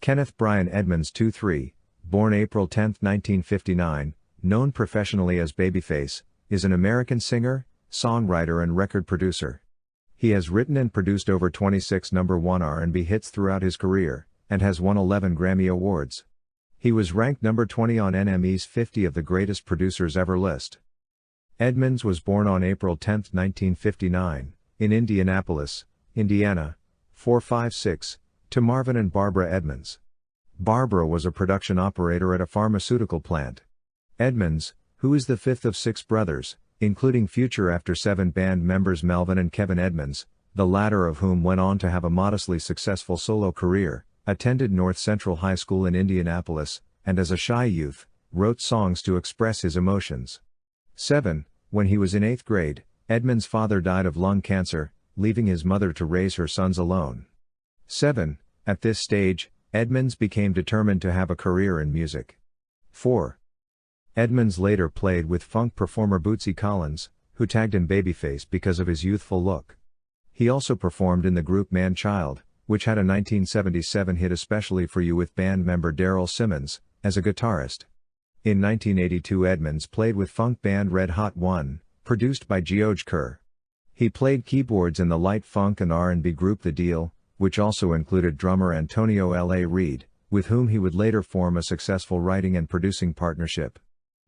Kenneth Brian Edmonds 2-3, born April 10, 1959, known professionally as Babyface, is an American singer, songwriter and record producer. He has written and produced over 26 #1 R&B hits throughout his career, and has won 11 Grammy Awards. He was ranked number 20 on NME's 50 of the Greatest Producers Ever list. Edmonds was born on April 10, 1959, in Indianapolis, Indiana, 456, to Marvin and Barbara Edmonds. Barbara was a production operator at a pharmaceutical plant. Edmonds, who is the fifth of 6 brothers, including future After 7 band members Melvin and Kevin Edmonds, the latter of whom went on to have a modestly successful solo career, attended North Central High School in Indianapolis, and as a shy youth, wrote songs to express his emotions. 7. When he was in 8th grade, Edmonds' father died of lung cancer, leaving his mother to raise her sons alone. 7. At this stage, Edmonds became determined to have a career in music. 4. Edmonds later played with funk performer Bootsy Collins, who tagged him Babyface because of his youthful look. He also performed in the group Man Child, which had a 1977 hit Especially for You with band member Daryl Simmons, as a guitarist. In 1982 Edmonds played with funk band Red Hot 1, produced by George Kerr. He played keyboards in the light funk and R&B group The Deal, which also included drummer Antonio L.A. Reid, with whom he would later form a successful writing and producing partnership.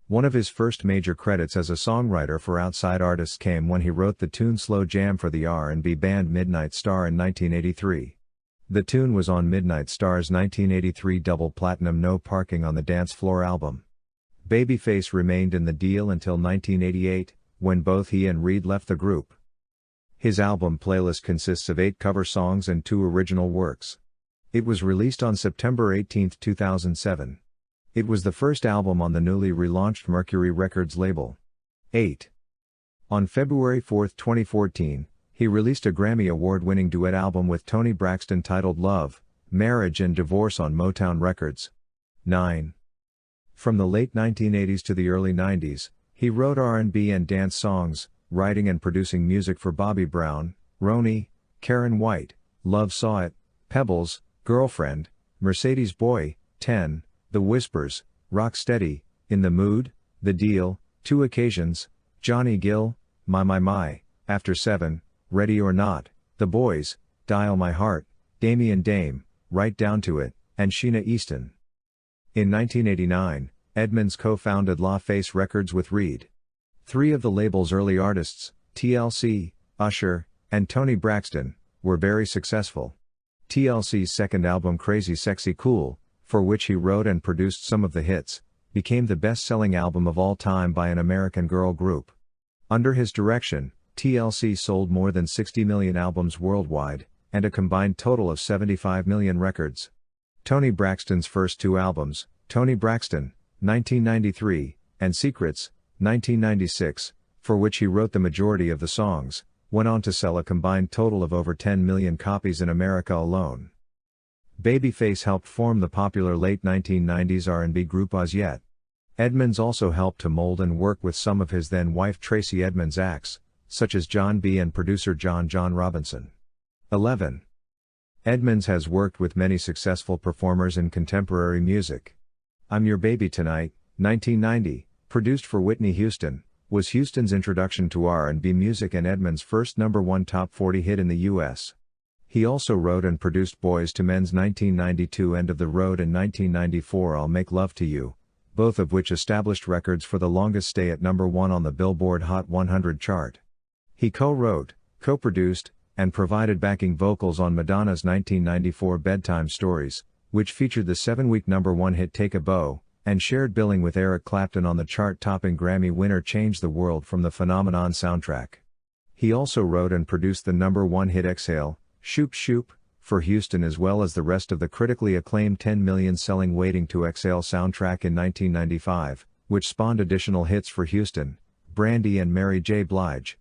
One of his first major credits as a songwriter for outside artists came when he wrote the tune Slow Jam for the R&B band Midnight Star in 1983. The tune was on Midnight Star's 1983 double platinum No Parking on the Dance Floor album. Babyface remained in The Deal until 1988, when both he and Reid left the group. His album playlist consists of 8 cover songs and 2 original works. It was released on September 18, 2007. It was the first album on the newly relaunched Mercury Records label. 8. On February 4, 2014, he released a Grammy Award-winning duet album with Toni Braxton titled Love, Marriage and Divorce on Motown Records. 9. From the late 1980s to the early 90s, he wrote R&B and dance songs, writing and producing music for Bobby Brown, Roni, Karen White, Love Saw It, Pebbles, Girlfriend, Mercedes Boy, 10, The Whispers, Rocksteady, In the Mood, The Deal, 2 Occasions, Johnny Gill, My, After 7, Ready or Not, The Boys, Dial My Heart, Damien Dame, Right Down to It, and Sheena Easton. In 1989, Edmonds co-founded La Face Records with Reid. 3 of the label's early artists, TLC, Usher, and Toni Braxton, were very successful. TLC's second album Crazy Sexy Cool, for which he wrote and produced some of the hits, became the best-selling album of all time by an American girl group. Under his direction, TLC sold more than 60 million albums worldwide, and a combined total of 75 million records. Toni Braxton's first 2 albums, Toni Braxton, 1993, and Secrets, 1996, for which he wrote the majority of the songs, went on to sell a combined total of over 10 million copies in America alone. Babyface helped form the popular late 1990s R&B group As Yet. Edmonds also helped to mold and work with some of his then-wife Tracy Edmonds' acts, such as John B. and producer John Robinson. 11. Edmonds has worked with many successful performers in contemporary music. I'm Your Baby Tonight, 1990, produced for Whitney Houston, was Houston's introduction to R&B music and Edmonds' first #1 top 40 hit in the U.S. He also wrote and produced Boys to Men's 1992 End of the Road and 1994 I'll Make Love to You, both of which established records for the longest stay at #1 on the Billboard Hot 100 chart. He co-wrote, co-produced, and provided backing vocals on Madonna's 1994 Bedtime Stories, which featured the 7-week #1 hit Take a Bow, and shared billing with Eric Clapton on the chart-topping Grammy winner Change the World from the Phenomenon soundtrack. He also wrote and produced the #1 hit Exhale, Shoop Shoop, for Houston as well as the rest of the critically acclaimed 10 million selling Waiting to Exhale soundtrack in 1995, which spawned additional hits for Houston, Brandy and Mary J. Blige.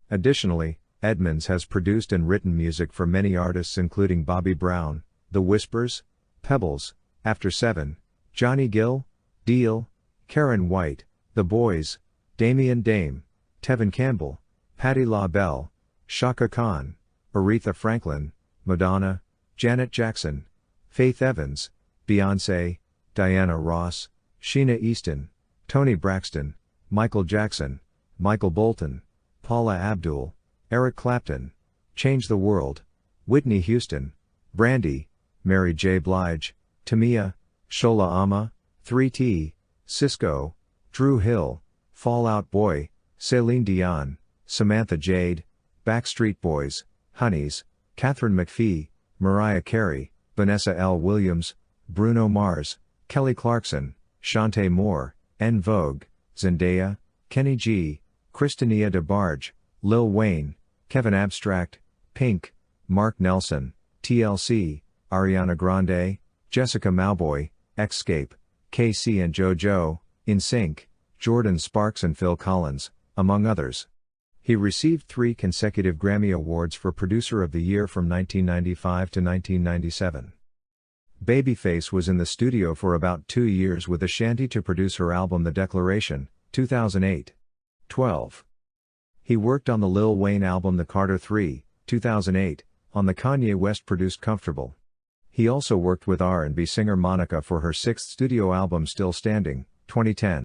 Additionally, Edmonds has produced and written music for many artists including Bobby Brown, The Whispers, Pebbles, After 7, Johnny Gill, Deal, Karen White, The Boys, Damien Dame, Tevin Campbell, Patti LaBelle, Chaka Khan, Aretha Franklin, Madonna, Janet Jackson, Faith Evans, Beyoncé, Diana Ross, Sheena Easton, Toni Braxton, Michael Jackson, Michael Bolton, Paula Abdul, Eric Clapton, Change the World, Whitney Houston, Brandy, Mary J. Blige, Tamia, Shola Ama, 3T, Cisco, Drew Hill, Fall Out Boy, Celine Dion, Samantha Jade, Backstreet Boys, Honeys, Catherine McPhee, Mariah Carey, Vanessa L. Williams, Bruno Mars, Kelly Clarkson, Shantae Moore, En Vogue, Zendaya, Kenny G, Christina DeBarge, Lil Wayne, Kevin Abstract, Pink, Mark Nelson, TLC, Ariana Grande, Jessica Mauboy, Xscape, KC and JoJo, NSYNC, Jordan Sparks and Phil Collins, among others. He received 3 consecutive Grammy Awards for Producer of the Year from 1995 to 1997. Babyface was in the studio for about 2 years with Ashanti to produce her album The Declaration, 2008. 12. He worked on the Lil Wayne album The Carter 3, 2008, on the Kanye West-produced Comfortable. He also worked with R&B singer Monica for her 6th studio album Still Standing, 2010.